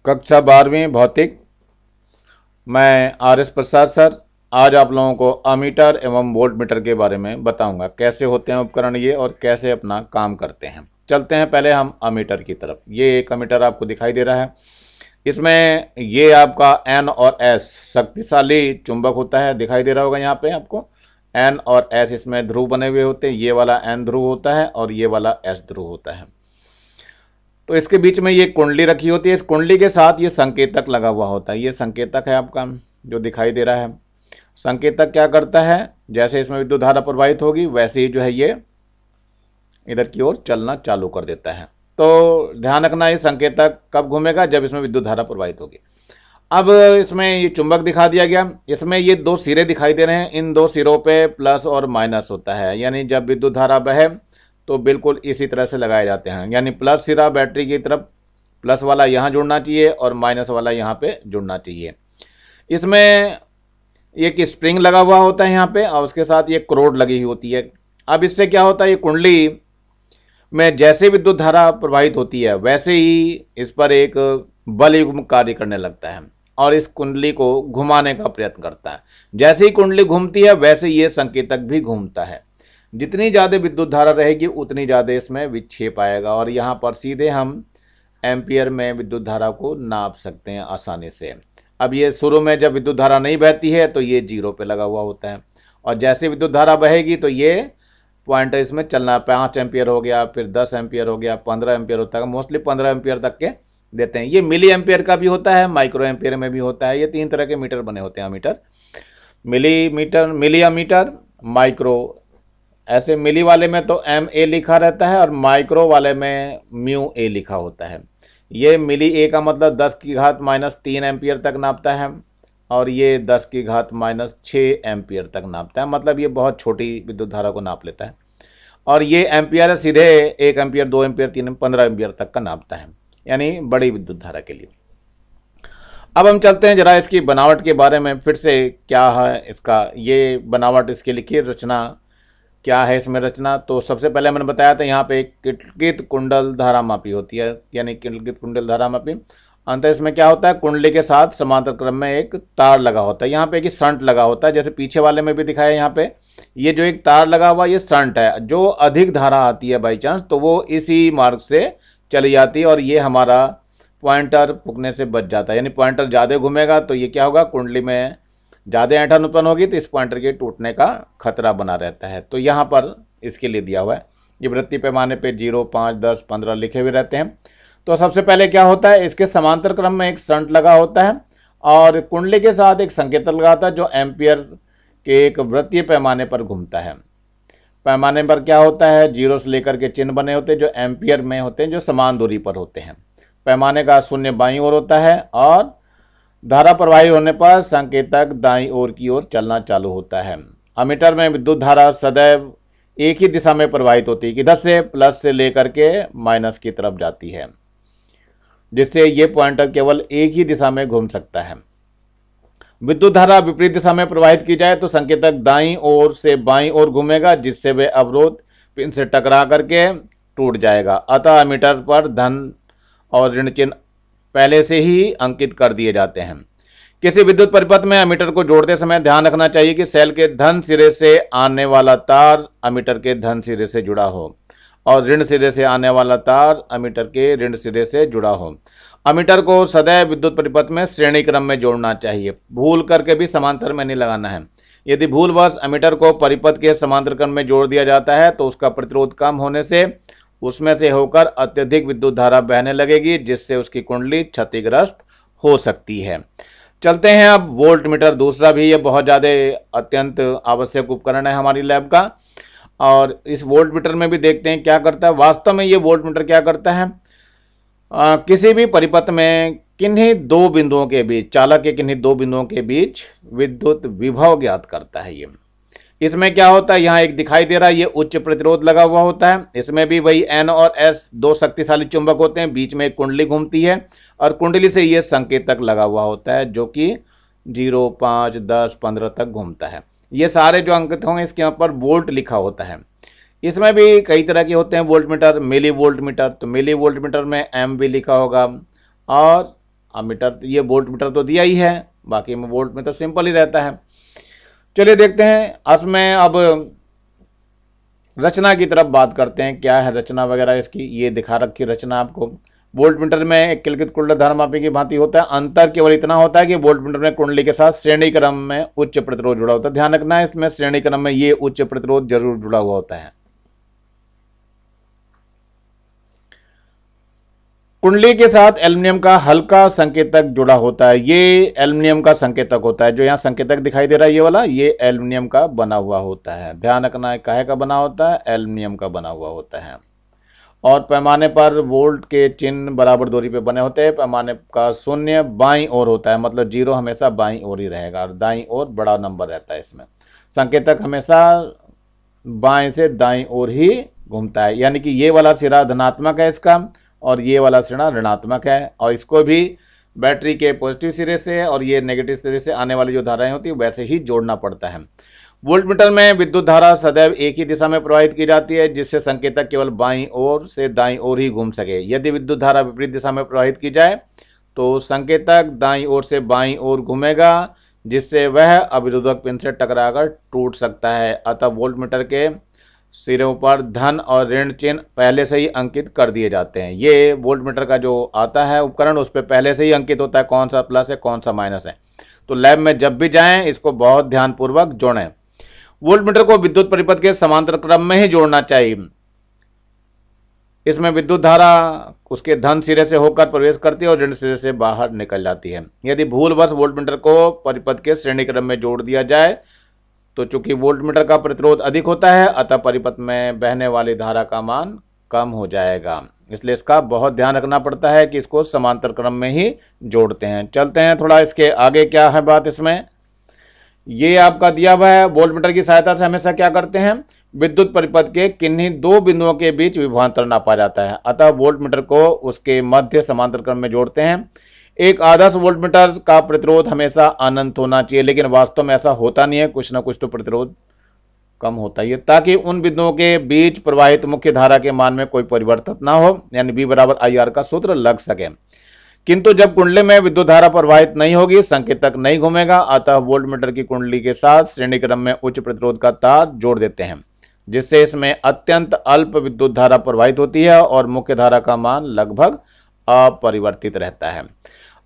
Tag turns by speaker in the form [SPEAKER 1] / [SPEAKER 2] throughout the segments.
[SPEAKER 1] कक्षा 12वीं भौतिक। मैं आर एस प्रसाद सर आज आप लोगों को अमीटर एवं वोल्ट मीटर के बारे में बताऊंगा, कैसे होते हैं उपकरण ये और कैसे अपना काम करते हैं। चलते हैं पहले हम अमीटर की तरफ। ये एक अमीटर आपको दिखाई दे रहा है। इसमें ये आपका एन और एस शक्तिशाली चुंबक होता है, दिखाई दे रहा होगा यहाँ पे आपको। एन और एस इसमें ध्रुव बने हुए होते हैं। ये वाला एन ध्रुव होता है और ये वाला एस ध्रुव होता है। तो इसके बीच में ये कुंडली रखी होती है। इस कुंडली के साथ ये संकेतक लगा हुआ होता है। ये संकेतक है आपका जो दिखाई दे रहा है। संकेतक क्या करता है, जैसे इसमें विद्युत धारा प्रवाहित होगी वैसे ही जो है ये इधर की ओर चलना चालू कर देता है। तो ध्यान रखना, ये संकेतक कब घूमेगा, जब इसमें विद्युत धारा प्रवाहित होगी। अब इसमें ये चुंबक दिखा दिया गया। इसमें ये दो सिरे दिखाई दे रहे हैं। इन दो सिरों पे प्लस और माइनस होता है, यानी जब विद्युत धारा बहे तो बिल्कुल इसी तरह से लगाए जाते हैं। यानी प्लस सिरा बैटरी की तरफ प्लस वाला यहाँ जुड़ना चाहिए और माइनस वाला यहाँ पे जुड़ना चाहिए। इसमें एक स्प्रिंग लगा हुआ होता है यहाँ पे और उसके साथ ये क्रोड लगी हुई होती है। अब इससे क्या होता है, ये कुंडली में जैसे विद्युत धारा प्रवाहित होती है वैसे ही इस पर एक बल युग्म कार्य करने लगता है और इस कुंडली को घुमाने का प्रयत्न करता है। जैसे ही कुंडली घूमती है वैसे ये संकेतक भी घूमता है। जितनी ज़्यादा विद्युत धारा रहेगी उतनी ज़्यादा इसमें विक्षेप आएगा और यहाँ पर सीधे हम एम्पियर में विद्युत धारा को नाप सकते हैं आसानी से। अब ये शुरू में जब विद्युत धारा नहीं बहती है तो ये 0 पे लगा हुआ होता है और जैसे विद्युत धारा बहेगी तो ये पॉइंट इसमें चलना, 5 एम्पियर हो गया, फिर 10 एम्पियर हो गया, 15 एम्पियर होता है। मोस्टली 15 एम्पियर तक के देते हैं। ये मिली एम्पियर का भी होता है, माइक्रो एम्पियर में भी होता है। ये 3 तरह के मीटर बने होते हैं अमीटर। मिली अमीटर, माइक्रो। ऐसे मिली वाले में तो एम ए लिखा रहता है और माइक्रो वाले में म्यू ए लिखा होता है। ये मिली ए का मतलब 10 की घात -3 एम्पियर तक नापता है और ये 10 की घात -6 एम्पियर तक नापता है। मतलब ये बहुत छोटी विद्युत धारा को नाप लेता है। और ये एम्पियर सीधे 1 एम्पियर, 2 एम्पियर, 3, 15 एम्पियर तक का नापता है, यानी बड़ी विद्युत धारा के लिए। अब हम चलते हैं जरा इसकी बनावट के बारे में फिर से। क्या है इसका ये बनावट, इसकी लिखिए रचना क्या है इसमें रचना। तो सबसे पहले मैंने बताया था यहाँ पे एक किलकित कुंडल धारा मापी होती है, यानी किलकित कुंडल धारा मापी। अंत इसमें क्या होता है, कुंडली के साथ समांतर क्रम में एक तार लगा होता है। यहाँ पे एक शंट लगा होता है, जैसे पीछे वाले में भी दिखाया यहाँ पे। ये जो एक तार लगा हुआ ये शंट है। जो अधिक धारा आती है बाई चांस तो वो इसी मार्ग से चली जाती है और ये हमारा पॉइंटर फूकने से बच जाता है। यानी पॉइंटर ज़्यादा घूमेगा तो ये क्या होगा, कुंडली में ज़्यादा ऐंठन उत्पन्न होगी तो इस पॉइंटर के टूटने का खतरा बना रहता है। तो यहाँ पर इसके लिए दिया हुआ है। ये वृत्तीय पैमाने पे 0, 5, 10, 15 लिखे हुए रहते हैं। तो सबसे पहले क्या होता है, इसके समांतर क्रम में एक शंट लगा होता है और कुंडली के साथ एक संकेतक लगा होता है जो एम्पियर के एक वृत्तीय पैमाने पर घूमता है। पैमाने पर क्या होता है, 0 से लेकर के चिन्ह बने होते हैं जो एम्पियर में होते हैं, जो समान दूरी पर होते हैं। पैमाने का 0 बाईं ओर होता है और धारा प्रवाही होने पर संकेतक दाईं ओर की ओर चलना चालू होता है। अमीटर में विद्युत धारा सदैव एक ही दिशा में प्रवाहित होती है, किधर से, प्लस से लेकर के माइनस की तरफ जाती है, जिससे ये पॉइंटर केवल एक ही दिशा में घूम सकता है। विद्युत धारा विपरीत दिशा में प्रवाहित की जाए तो संकेतक दाईं ओर से बाईं ओर घूमेगा, जिससे वे अवरोध पिन से टकरा करके टूट जाएगा। अतः अमीटर पर धन और ऋण चिन्ह पहले से ही अंकित कर दिए जाते हैं। किसी विद्युत परिपथ में अमीटर को जोड़ते समय ध्यान रखना चाहिए कि सेल के धन सिरे से आने वाला तार अमीटर के धन सिरे से जुड़ा हो और ऋण सिरे से आने वाला तार अमीटर के ऋण सिरे से जुड़ा हो। अमीटर को सदैव विद्युत परिपथ में श्रेणी क्रम में जोड़ना चाहिए, भूल करके भी समांतर में नहीं लगाना है। यदि भूलवश अमीटर को परिपथ के समांतर क्रम में जोड़ दिया जाता है तो उसका प्रतिरोध कम होने से उसमें से होकर अत्यधिक विद्युत धारा बहने लगेगी, जिससे उसकी कुंडली क्षतिग्रस्त हो सकती है। चलते हैं अब वोल्ट मीटर, दूसरा भी ये बहुत ज़्यादा अत्यंत आवश्यक उपकरण है हमारी लैब का। और इस वोल्ट मीटर में भी देखते हैं क्या करता है। वास्तव में ये वोल्ट मीटर क्या करता है, किसी भी परिपथ में किन्हीं 2 बिंदुओं के बीच, चालक के किन्हीं 2 बिंदुओं के बीच विद्युत विभव ज्ञात करता है। ये इसमें क्या होता है, यहाँ एक दिखाई दे रहा है, ये उच्च प्रतिरोध लगा हुआ होता है। इसमें भी वही एन और एस 2 शक्तिशाली चुंबक होते हैं। बीच में एक कुंडली घूमती है और कुंडली से ये संकेतक लगा हुआ होता है जो कि 0, 5, 10, 15 तक घूमता है। ये सारे जो अंकित होंगे इसके यहाँ पर वोल्ट लिखा होता है। इसमें भी कई तरह के होते हैं volt meter. Milli volt meter, तो मिली वोल्ट मीटर में एम भी लिखा होगा और अमीटर, ये वोल्ट मीटर तो दिया ही है, बाकी में वोल्ट में तो सिंपल ही रहता है। चलिए देखते हैं इसमें अब रचना की तरफ बात करते हैं, क्या है रचना वगैरह इसकी। ये दिखा रखी रचना आपको। वोल्ट मीटर में एक किलकित कुंडल धारामापी की भांति होता है, अंतर केवल इतना होता है कि वोल्ट मीटर में कुंडली के साथ श्रेणी क्रम में उच्च प्रतिरोध जुड़ा होता है। ध्यान रखना है, इसमें श्रेणी क्रम में ये उच्च प्रतिरोध जरूर जुड़ा हुआ होता है। कुंडली के साथ एल्युमिनियम का हल्का संकेतक जुड़ा होता है। ये एल्युमिनियम का संकेतक होता है, जो यहाँ संकेतक दिखाई दे रहा है ये वाला, ये एल्युमिनियम का बना हुआ होता है। ध्यान रखना है, काहे का बना होता है, एल्युमिनियम का बना हुआ होता है। और पैमाने पर वोल्ट के चिन्ह बराबर दूरी पे बने होते हैं। पैमाने का शून्य बाईं ओर होता है, मतलब 0 हमेशा बाईं ओर ही रहेगा और दाईं ओर बड़ा नंबर रहता है। इसमें संकेतक हमेशा बाएं से दाईं ओर ही घूमता है, यानी कि ये वाला सिरा धनात्मक है इसका और ये वाला सिरा ऋणात्मक है। और इसको भी बैटरी के पॉजिटिव सिरे से और ये नेगेटिव सिरे से आने वाली जो धाराएं होती है वैसे ही जोड़ना पड़ता है। वोल्ट मीटर में विद्युत धारा सदैव एक ही दिशा में प्रवाहित की जाती है, जिससे संकेतक केवल बाईं ओर से दाईं ओर ही घूम सके। यदि विद्युत धारा विपरीत दिशा में प्रवाहित की जाए तो संकेतक दाईं ओर से बाईं ओर घूमेगा, जिससे वह अविरोधक पिन से टकराकर टूट सकता है। अतः वोल्ट मीटर के सिरों पर धन और ऋण चिन्ह पहले से ही अंकित कर दिए जाते हैं। ये वोल्ट मीटर का जो आता है उपकरण, उस पर पहले से ही अंकित होता है कौन सा प्लस है कौन सा माइनस है। तो लैब में जब भी जाएं इसको बहुत ध्यानपूर्वक जोड़ें। वोल्ट मीटर को विद्युत परिपथ के समांतर क्रम में ही जोड़ना चाहिए। इसमें विद्युत धारा उसके धन सिरे से होकर प्रवेश करती है और ऋण सिरे से बाहर निकल जाती है। यदि भूलवश वोल्ट मीटर को परिपथ के श्रेणी क्रम में जोड़ दिया जाए तो चूंकि वोल्ट मीटर का प्रतिरोध अधिक होता है, अतः परिपथ में बहने वाली धारा का मान कम हो जाएगा। इसलिए इसका बहुत ध्यान रखना पड़ता है कि इसको समांतर क्रम में ही जोड़ते हैं। चलते हैं थोड़ा इसके आगे, क्या है बात इसमें। ये आपका दिया हुआ है, वोल्ट मीटर की सहायता से हमेशा क्या करते हैं, विद्युत परिपथ के किन्हीं दो बिंदुओं के बीच विभवांतर नापा जाता है। अतः वोल्ट मीटर को उसके मध्य समांतर क्रम में जोड़ते हैं। एक आदर्श वोल्ट मीटर का प्रतिरोध हमेशा अनंत होना चाहिए, लेकिन वास्तव में ऐसा होता नहीं है, कुछ ना कुछ तो प्रतिरोध कम होता है, ताकि उन बिंदुओं के बीच प्रवाहित मुख्य धारा के मान में कोई परिवर्तन ना हो, यानी V बराबर IR का सूत्र लग सके। किंतु जब कुंडली में विद्युत धारा प्रवाहित नहीं होगी, संकेतक नहीं घूमेगा, अतः वोल्ट मीटर की कुंडली के साथ श्रेणी क्रम में उच्च प्रतिरोध का तार जोड़ देते हैं, जिससे इसमें अत्यंत अल्प विद्युत धारा प्रवाहित होती है और मुख्य धारा का मान लगभग अपरिवर्तित रहता है।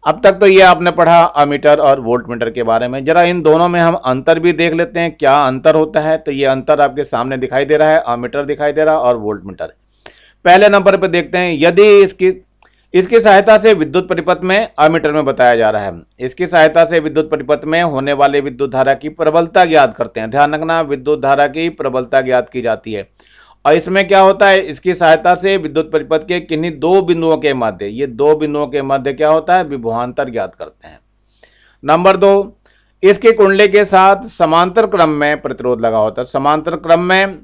[SPEAKER 1] अब तक तो ये आपने पढ़ा अमीटर और वोल्ट मीटर के बारे में। जरा इन दोनों में हम अंतर भी देख लेते हैं, क्या अंतर होता है। तो ये अंतर आपके सामने दिखाई दे रहा है, अमीटर दिखाई दे रहा है और वोल्ट मीटर। पहले नंबर पर देखते हैं, यदि इसकी सहायता से विद्युत परिपथ में अमीटर में बताया जा रहा है, इसकी सहायता से विद्युत परिपथ में होने वाले विद्युत धारा की प्रबलता ज्ञात करते हैं। ध्यान रखना, विद्युत धारा की प्रबलता ज्ञात की जाती है। और इसमें क्या होता है, इसकी सहायता से विद्युत परिपथ के किन्हीं दो बिंदुओं के मध्य, ये दो बिंदुओं के मध्य क्या होता है, विभवांतर ज्ञात करते हैं। नंबर 2, इसके कुंडली के साथ समांतर क्रम में प्रतिरोध लगा होता है। समांतर क्रम में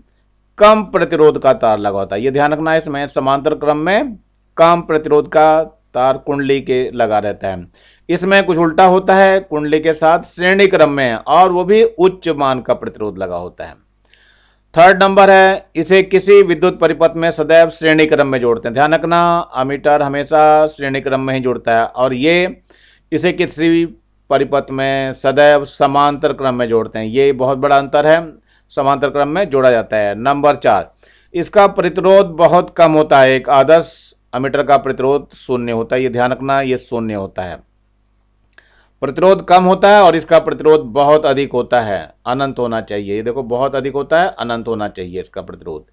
[SPEAKER 1] कम प्रतिरोध का तार लगा होता है, ये ध्यान रखना है। इसमें समांतर क्रम में कम प्रतिरोध का तार कुंडली के लगा रहता है। इसमें कुछ उल्टा होता है, कुंडली के साथ श्रेणी क्रम में और वो भी उच्च मान का प्रतिरोध लगा होता है। थर्ड नंबर है, इसे किसी विद्युत परिपथ में सदैव श्रेणी क्रम में जोड़ते हैं। ध्यान रखना, अमीटर हमेशा श्रेणी क्रम में ही जोड़ता है और ये इसे किसी परिपथ में सदैव समांतर क्रम में जोड़ते हैं। ये बहुत बड़ा अंतर है, समांतर क्रम में जोड़ा जाता है। नंबर 4, इसका प्रतिरोध बहुत कम होता है। एक आदर्श अमीटर का प्रतिरोध 0 होता है, ये ध्यान रखना, ये 0 होता है। प्रतिरोध कम होता है और इसका प्रतिरोध बहुत अधिक होता है, अनंत होना चाहिए। ये देखो, बहुत अधिक होता है, अनंत होना चाहिए इसका प्रतिरोध।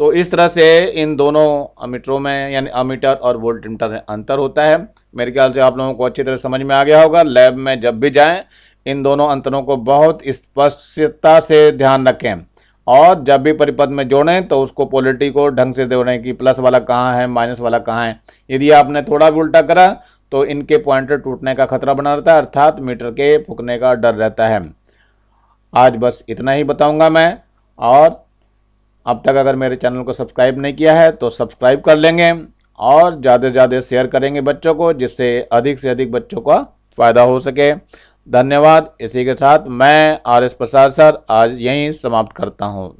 [SPEAKER 1] तो इस तरह से इन दोनों अमीटरों में, यानी अमीटर और वोल्ट मीटर में अंतर होता है। मेरे ख्याल से आप लोगों को अच्छी तरह समझ में आ गया होगा। लैब में जब भी जाएं इन दोनों अंतरों को बहुत स्पष्टता से ध्यान रखें और जब भी परिपथ में जोड़ें तो उसको पोलरिटी को ढंग से जोड़ें कि प्लस वाला कहाँ है, माइनस वाला कहाँ है। यदि आपने थोड़ा भी उल्टा करा तो इनके पॉइंटर टूटने का खतरा बना रहता है, अर्थात मीटर के फूकने का डर रहता है। आज बस इतना ही बताऊंगा मैं, और अब तक अगर मेरे चैनल को सब्सक्राइब नहीं किया है तो सब्सक्राइब कर लेंगे और ज़्यादा से ज़्यादा शेयर करेंगे बच्चों को, जिससे अधिक से अधिक बच्चों का फ़ायदा हो सके। धन्यवाद। इसी के साथ मैं RS प्रसाद सर आज यहीं समाप्त करता हूँ।